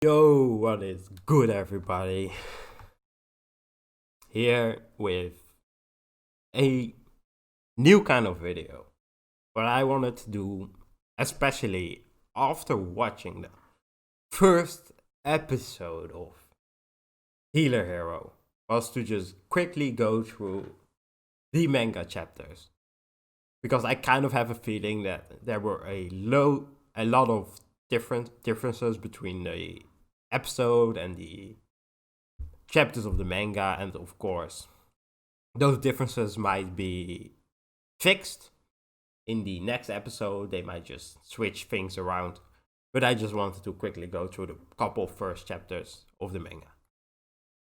Yo, what is good, everybody? Here with a new kind of video. What I wanted to do, especially after watching the first episode of Healer Hero, was to just quickly go through the manga chapters. Because I kind of have a feeling that there were a lot of differences between the episode and the chapters of the manga, and of course, those differences might be fixed in the next episode. They might just switch things around, but I just wanted to quickly go through the couple first chapters of the manga.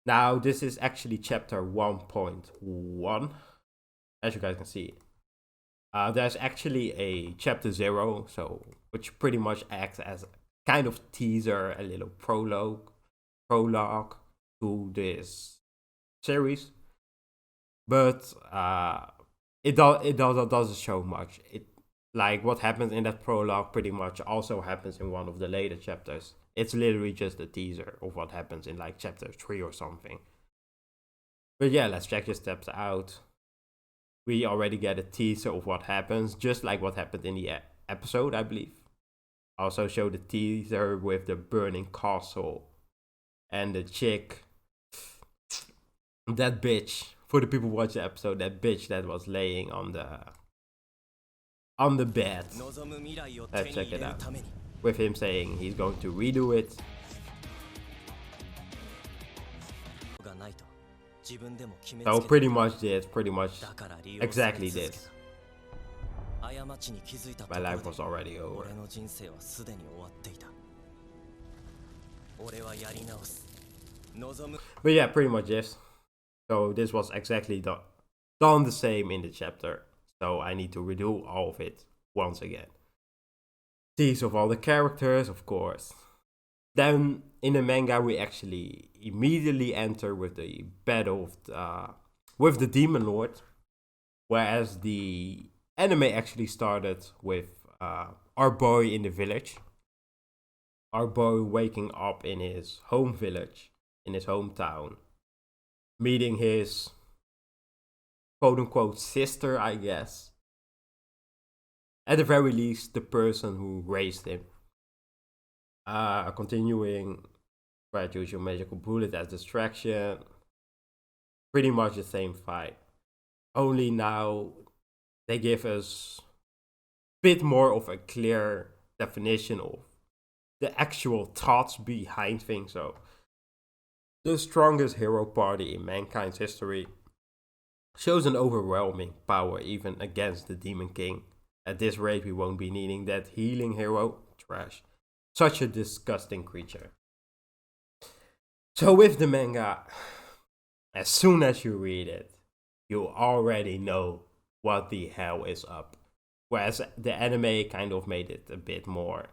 Now, this is actually chapter 1.1, as you guys can see. There's actually a chapter 0, which pretty much acts as a kind of teaser, a little prologue to this series, but it doesn't show much. It, like, what happens in that prologue pretty much also happens in one of the later chapters. It's literally just a teaser of what happens in like chapter 3 or something. But yeah, let's check this chapter out. We already get a teaser of what happens, just like what happened in the episode, I believe. Also show the teaser with the burning castle and the chick, that bitch. For the people who watch the episode, that bitch that was laying on the bed. Let's check it out. With him saying he's going to redo it. So pretty much exactly this. My life was already over. But yeah, pretty much this. So this was exactly done the same in the chapter. So I need to redo all of it once again. These of all the characters, of course. Then in the manga, we actually immediately enter with the battle with the Demon Lord, whereas the anime actually started with our boy in the village. Our boy waking up in his home village, in his hometown, meeting his quote-unquote sister, I guess. At the very least, the person who raised him. Continuing, try to use your magical bullet as distraction. Pretty much the same fight. Only now they give us a bit more of a clear definition of the actual thoughts behind things. So, the strongest hero party in mankind's history shows an overwhelming power even against the Demon King. At this rate, we won't be needing that healing hero. Trash. Such a disgusting creature. So with the manga, as soon as you read it, you already know what the hell is up. Whereas the anime kind of made it a bit more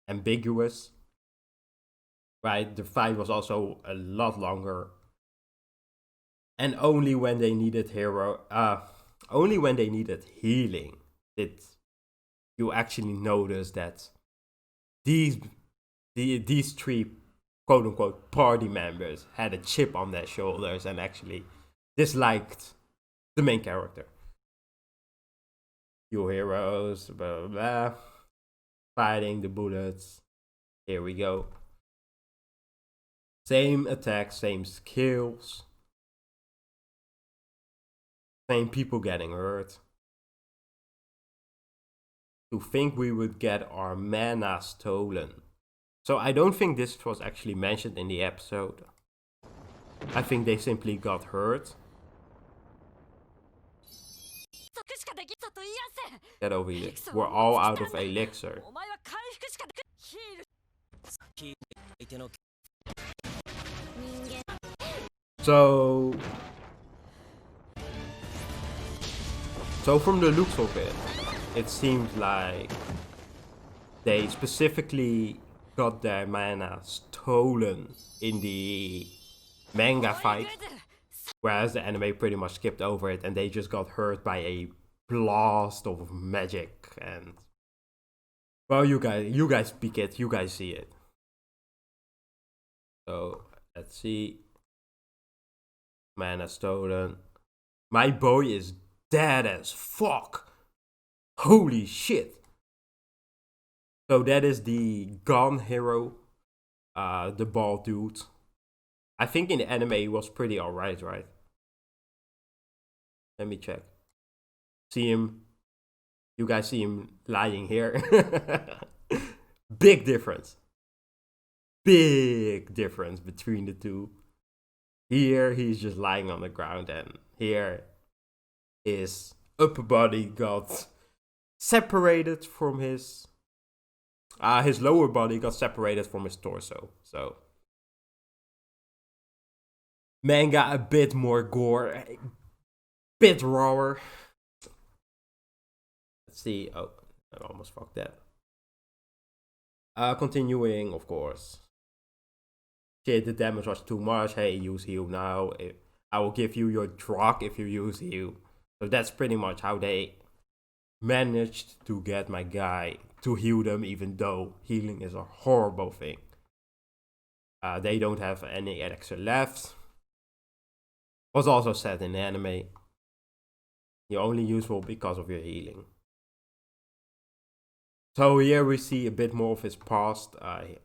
ambiguous. Right? The fight was also a lot longer. And only when they needed healing did you actually notice that these three quote unquote party members had a chip on their shoulders and actually disliked the main character. You heroes, blah blah blah. Fighting the bullets. Here we go. Same attacks, same skills. Same people getting hurt. To think we would get our mana stolen. So I don't think this was actually mentioned in the episode. I think they simply got hurt. Get over here. We're all out of elixir. So from the looks of it, it seems like they specifically got their mana stolen in the manga fight, whereas the anime pretty much skipped over it and they just got hurt by a blast of magic. And well, you guys speak it, you guys see it. So let's see. Mana stolen. My boy is dead as fuck. Holy shit. So that is the gun hero. The bald dude. I think in the anime he was pretty alright, right? Let me check. See him. You guys see him lying here. Big difference. Big difference between the two. Here he's just lying on the ground, and here his upper body got separated from his lower body got separated from his torso. So manga a bit more gore, a bit rawer. Let's see. Oh, I almost fucked that. Continuing, of course. Shit, the damage was too much. Hey, use heal now. I will give you your drug if you use heal. So that's pretty much how they managed to get my guy to heal them, even though healing is a horrible thing. They don't have any elixir left. Was also said in the anime. You're only useful because of your healing. So here we see a bit more of his past.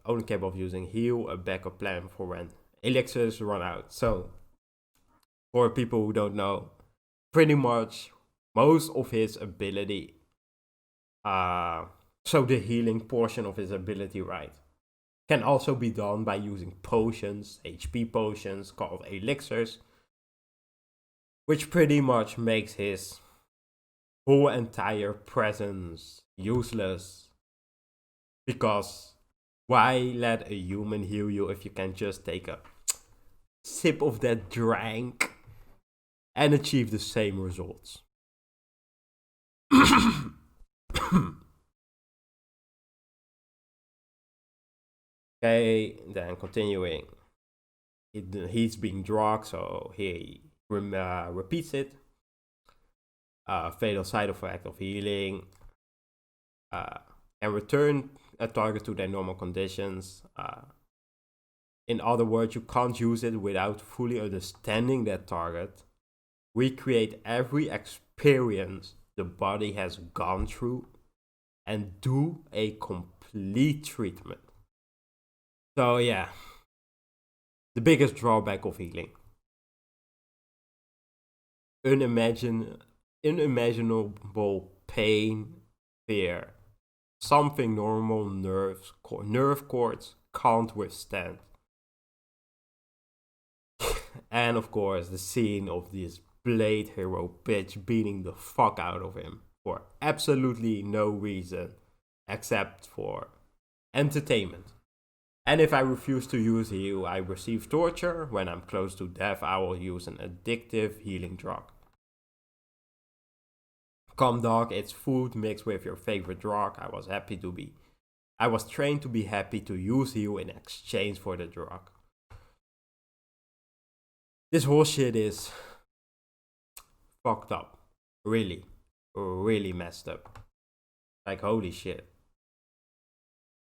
Only capable of using heal, a backup plan for when elixirs run out. So, for people who don't know, pretty much most of his ability, so the healing portion of his ability, right, can also be done by using potions, HP potions called elixirs, which pretty much makes his whole entire presence useless. Because why let a human heal you if you can just take a sip of that drink and achieve the same results? Okay, then continuing. He's being drugged, so he repeats it. Fatal side effect of healing. And return a target to their normal conditions. In other words, you can't use it without fully understanding that target. Recreate every experience the body has gone through and do a complete treatment. So yeah, the biggest drawback of healing. Unimaginable pain, fear, something normal nerve cords can't withstand. And of course, the scene of this Blade hero bitch beating the fuck out of him for absolutely no reason except for entertainment. And if I refuse to use heal, I receive torture. When I'm close to death, I will use an addictive healing drug. Come dog, it's food mixed with your favorite drug. I was trained to be happy to use heal in exchange for the drug. This whole shit is fucked up. Really, really messed up. Like, holy shit.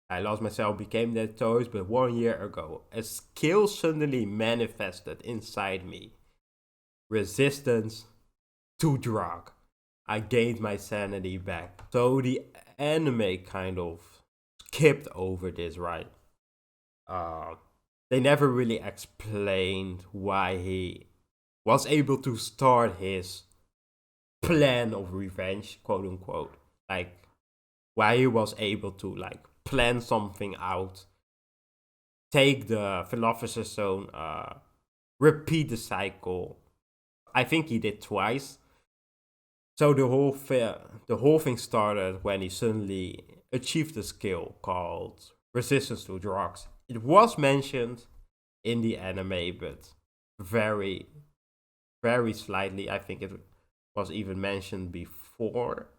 I lost myself, became that toast, but 1 year ago, a skill suddenly manifested inside me. Resistance to drug. I gained my sanity back. So the anime kind of skipped over this, right? They never really explained why he was able to start his plan of revenge, quote unquote. Like, why he was able to, like, plan something out, take the philosopher's stone, repeat the cycle. I think he did twice. So the whole thing started when he suddenly achieved a skill called resistance to drugs. It was mentioned in the anime, but very, very slightly. I think it was even mentioned before.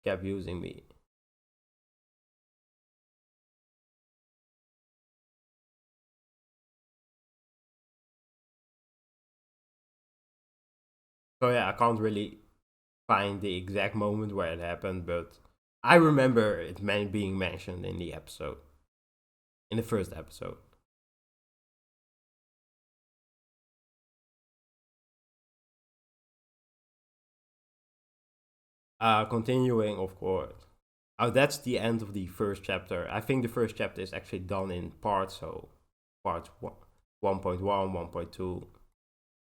Kept using me. So yeah, I can't really find the exact moment where it happened, but I remember it being mentioned in the episode, in the first episode. Continuing, of course. Oh, that's the end of the first chapter. I think the first chapter is actually done in parts, so part 1.1, 1.2.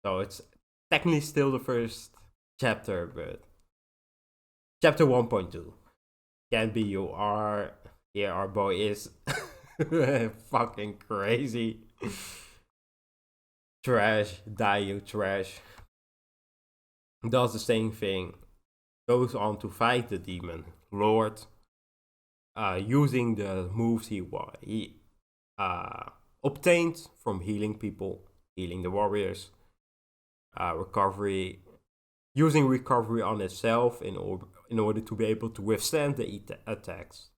So it's technically still the first chapter, but chapter 1.2. Can't be you are. Yeah, our boy is fucking crazy. Trash, die you trash. Does the same thing. Goes on to fight the demon lord. Using the moves he obtained from healing people, healing the warriors. Recovery, using recovery on itself in order to be able to withstand the attacks.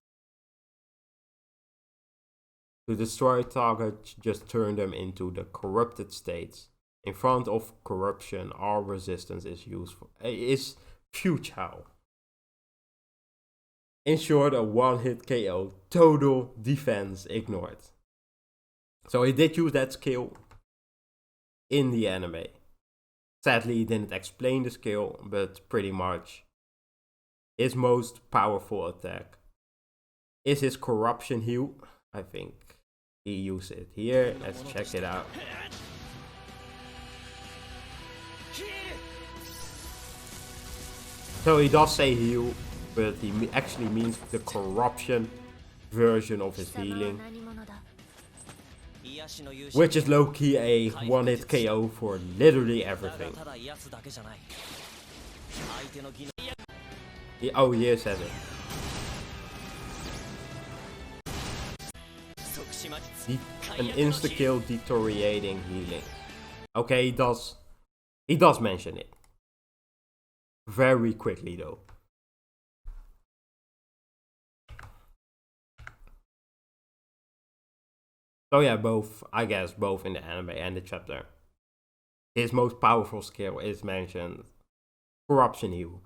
To destroy targets, just turn them into the corrupted states. In front of corruption, all resistance is useful. Is futile. In short, a one-hit KO, total defense ignored. So he did use that skill in the anime. Sadly, he didn't explain the skill, but pretty much his most powerful attack is his corruption heal. I think he used it here. Let's check it out. So he does say heal, but he actually means the corruption version of his healing, which is low-key a one-hit KO for literally everything. Oh, here says it. An insta-kill deteriorating healing. Okay, he does mention it. Very quickly though. So yeah, I guess both in the anime and the chapter. His most powerful skill is mentioned, corruption heal.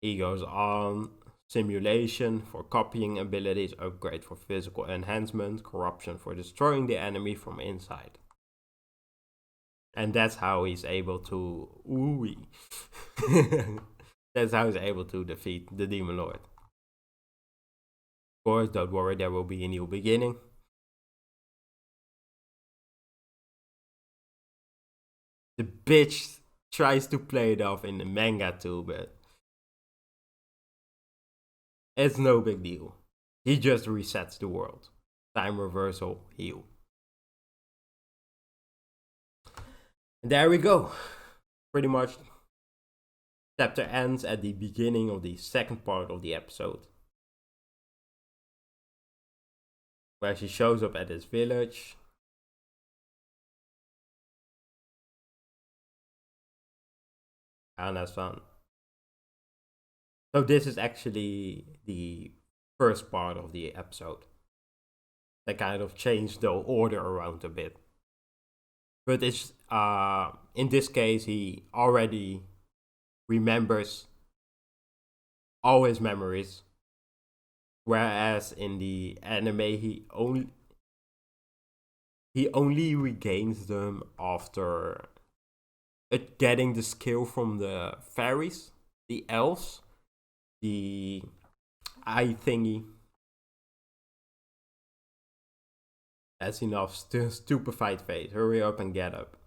He goes on, simulation for copying abilities, upgrade for physical enhancement, corruption for destroying the enemy from inside. And that's how he's able to that's how he's able to defeat the Demon Lord. Of course, don't worry, there will be a new beginning. The bitch tries to play it off in the manga too, but it's no big deal. He just resets the world. Time reversal, heal. And there we go. Pretty much, chapter ends at the beginning of the second part of the episode, where she shows up at this village. And that's fun. So this is actually the first part of the episode. They kind of changed the order around a bit. But it's in this case he already remembers all his memories. Whereas in the anime he only regains them after getting the skill from the fairies, the elves, the eye thingy. That's enough. Stupefied face. Hurry up and get up.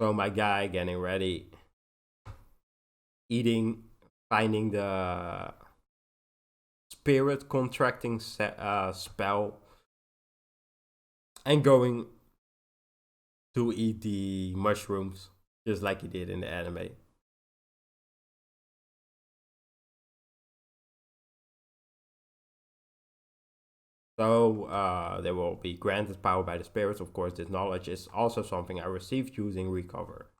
So my guy getting ready, eating, finding the spirit contracting spell, and going to eat the mushrooms, just like he did in the anime. So they will be granted power by the spirits. Of course, this knowledge is also something I received using recover.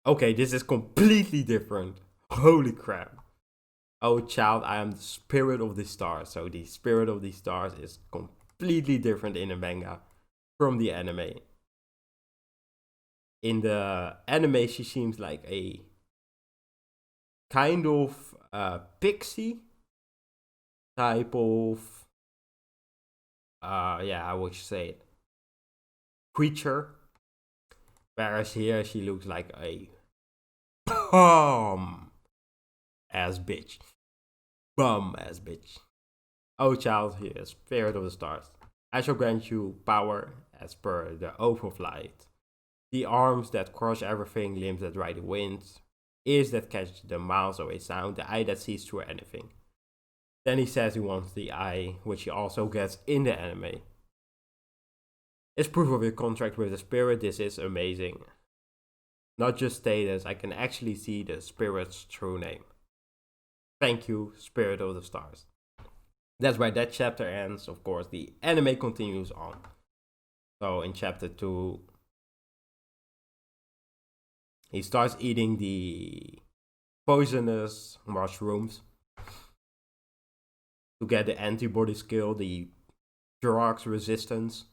Okay, this is completely different. Holy crap. Oh child, I am the spirit of the stars. So the spirit of the stars is completely different in the manga from the anime. In the anime, she seems like a kind of pixie type of yeah, how would you say it? Creature. Whereas here she looks like a bum ass bitch. Bum ass bitch. Oh child, here, spirit of the stars. I shall grant you power as per the oath of light. The arms that crush everything, limbs that ride the wind, ears that catch the miles away sound, the eye that sees through anything. Then he says he wants the eye, which he also gets in the anime. It's proof of your contract with the spirit. This is amazing. Not just status, I can actually see the spirit's true name. Thank you, Spirit of the Stars. That's where that chapter ends. Of course, the anime continues on. So in chapter 2, he starts eating the poisonous mushrooms to get the antibody skill, the drugs resistance.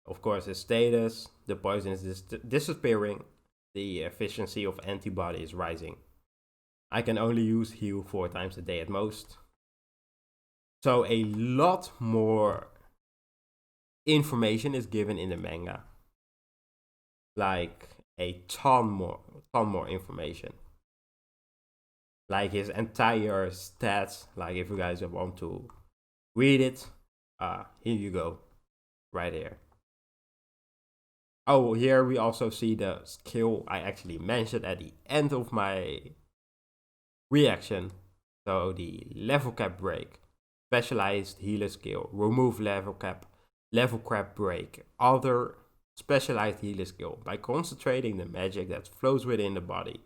Of course, his status, the poison is disappearing, the efficiency of antibody is rising. I can only use heal 4 times a day at most. So a lot more information is given in the manga. Like a ton more information. Like his entire stats. Like if you guys want to read it, here you go. Right here. Oh, here we also see the skill I actually mentioned at the end of my reaction. So the level cap break, specialized healer skill, remove level cap break, other specialized healer skill. By concentrating the magic that flows within the body,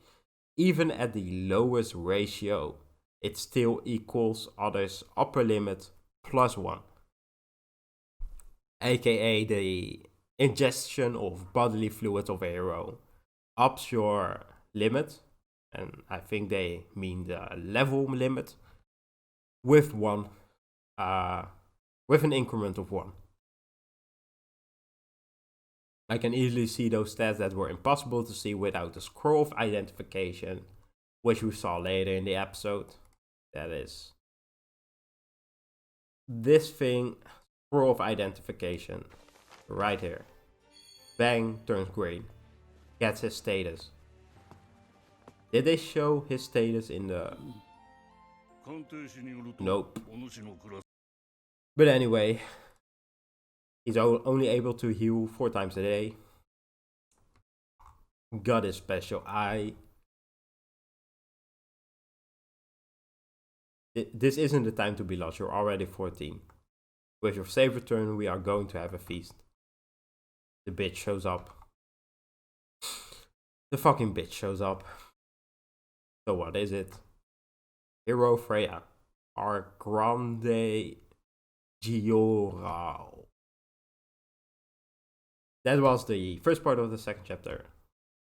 even at the lowest ratio, it still equals others' upper limit plus 1. AKA the ingestion of bodily fluids of a hero ups your limit, and I think they mean the level limit, with 1, with an increment of 1. I can easily see those stats that were impossible to see without the scroll of identification, which we saw later in the episode. That is this thing, scroll of identification, right here. Bang, turns green. Gets his status. Did they show his status in the... Nope. But anyway, he's only able to heal 4 times a day. Got his special eye. This isn't the time to be lost. You're already 14. With your save return, we are going to have a feast. The bitch shows up. The fucking bitch shows up. So what is it? Hero Freya. Our Grande Giorao. That was the first part of the second chapter.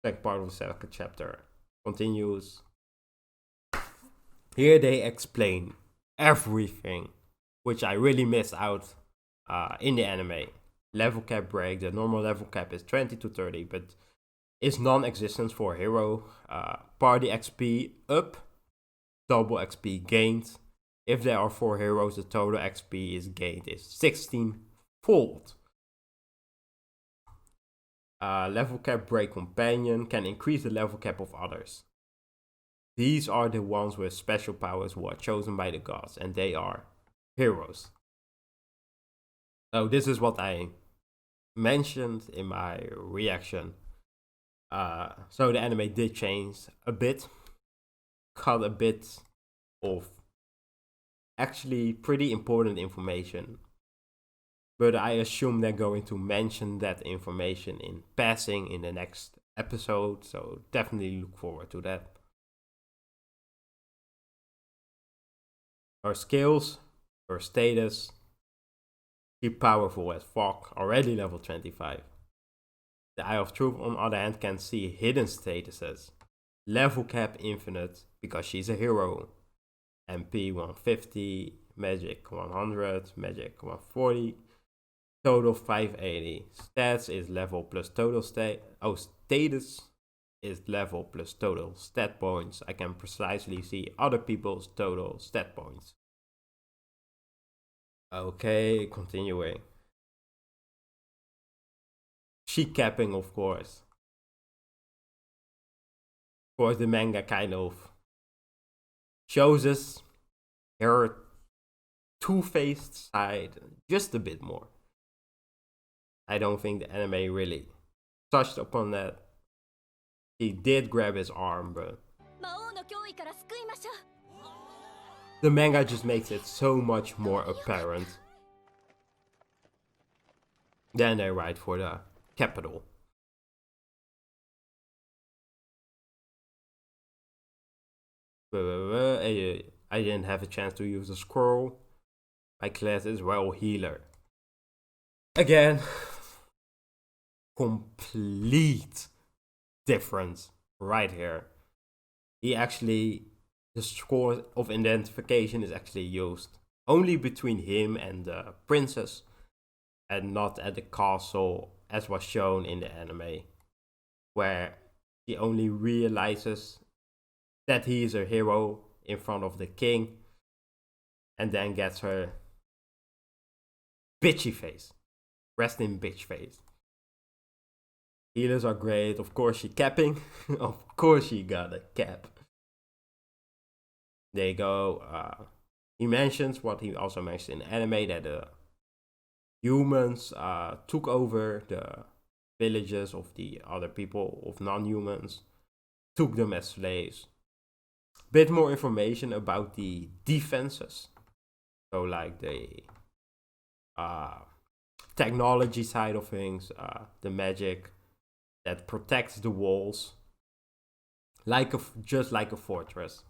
Second part of the second chapter continues. Here they explain everything, which I really missed out in the anime. Level cap break. The normal level cap is 20 to 30, but is non-existent for a hero. Party XP up, double XP gained. If there are 4 heroes, the total XP is gained is 16-fold. Level cap break companion can increase the level cap of others. These are the ones with special powers who are chosen by the gods, and they are heroes. So this is what I mentioned in my reaction. So the anime did change a bit, cut a bit of actually pretty important information. But I assume they're going to mention that information in passing in the next episode, so definitely look forward to that. Her skills, her status, she's powerful as fuck, already level 25. The Eye of Truth, on the other hand, can see hidden statuses. Level cap infinite because she's a hero. MP 150, magic 100, magic 140, total 580. Stats is level plus total status is level plus total stat points. I can precisely see other people's total stat points. Okay, continuing. She capping, of course. Of course, the manga kind of shows us her two-faced side just a bit more. I don't think the anime really touched upon that. He did grab his arm, but the manga just makes it so much more apparent. Then they write for the capital. I didn't have a chance to use the scroll. My class is well healer. Again, complete difference right here. The score of identification is actually used only between him and the princess, and not at the castle as was shown in the anime, where he only realizes that he is a hero in front of the king and then gets her bitchy face. Rest in bitch face. Healers are great. Of course she capping. Of course she got a cap. There you go. He mentions what he also mentioned in the anime, that the humans took over the villages of the other people, of non-humans, took them as slaves. Bit more information about the defenses. So like the technology side of things, the magic that protects the walls, just like a fortress.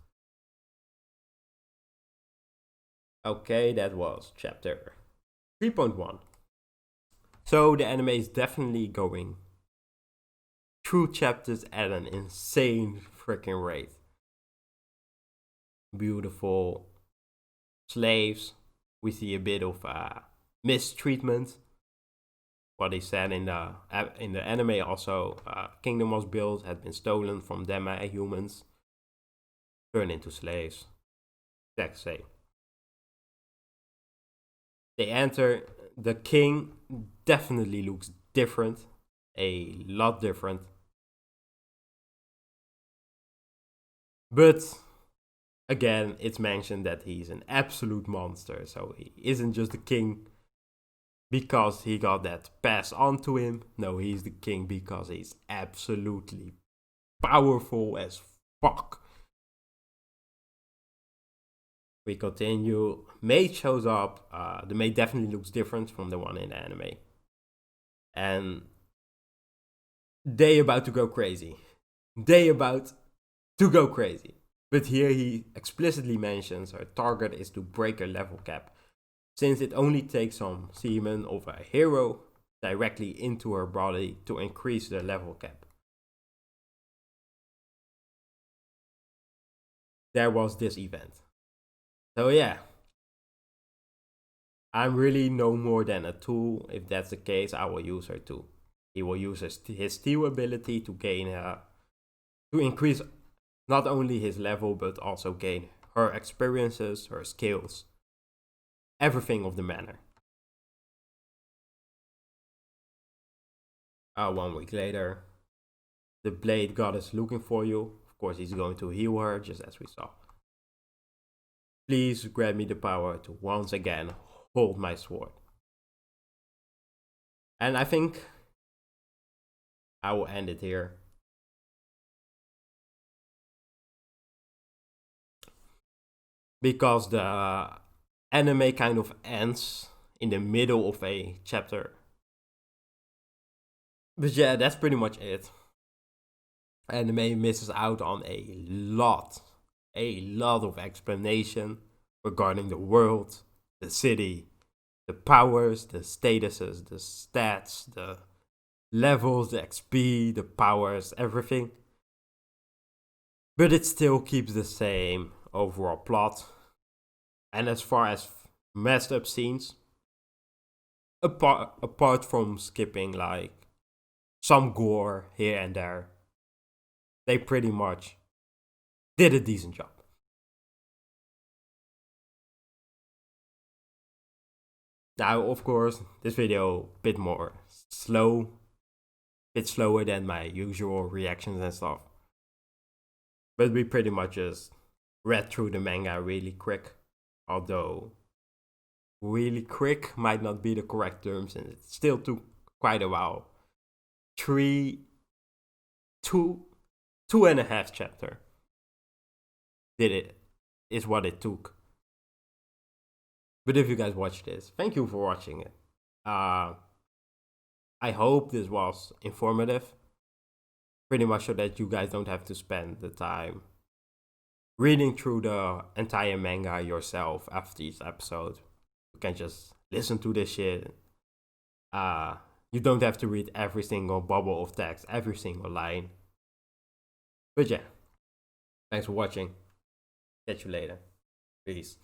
Okay, that was chapter 3.1. So the anime is definitely going through chapters at an insane freaking rate. Beautiful slaves. We see a bit of mistreatment. What he said in the anime also, kingdom was built, had been stolen from them humans, turned into slaves. Exact same. They enter. The king definitely looks different, a lot different. But again, it's mentioned that he's an absolute monster, so he isn't just the king because he got that passed on to him. No, he's the king because he's absolutely powerful as fuck. We continue. Maid shows up. The maid definitely looks different from the one in the anime. And they about to go crazy. But here he explicitly mentions her target is to break her level cap, since it only takes some semen of a hero directly into her body to increase the level cap. There was this event. So yeah, I'm really no more than a tool. If that's the case, I will use her too. He will use his steal ability to gain to increase not only his level, but also gain her experiences, her skills, everything of the manner. 1 week later, the Blade God is looking for you. Of course, he's going to heal her, just as we saw. Please grant me the power to once again hold my sword. And I think I will end it here. Because the anime kind of ends in the middle of a chapter. But yeah, that's pretty much it. Anime misses out on a lot of explanation regarding the world, the city, the powers, the statuses, the stats, the levels, the XP, the powers, everything. But it still keeps the same overall plot. And as far as messed up scenes, apart from skipping like some gore here and there, they pretty much did a decent job. Now, of course, this video bit slower than my usual reactions and stuff. But we pretty much just read through the manga really quick, although really quick might not be the correct terms, and it still took quite a while. Two and a half chapter is what it took. But if you guys watch this, thank you for watching it. I hope this was informative, pretty much so that you guys don't have to spend the time reading through the entire manga yourself after each episode. You can just listen to this shit. You don't have to read every single bubble of text, every single line. But yeah, thanks for watching. Catch you later. Peace.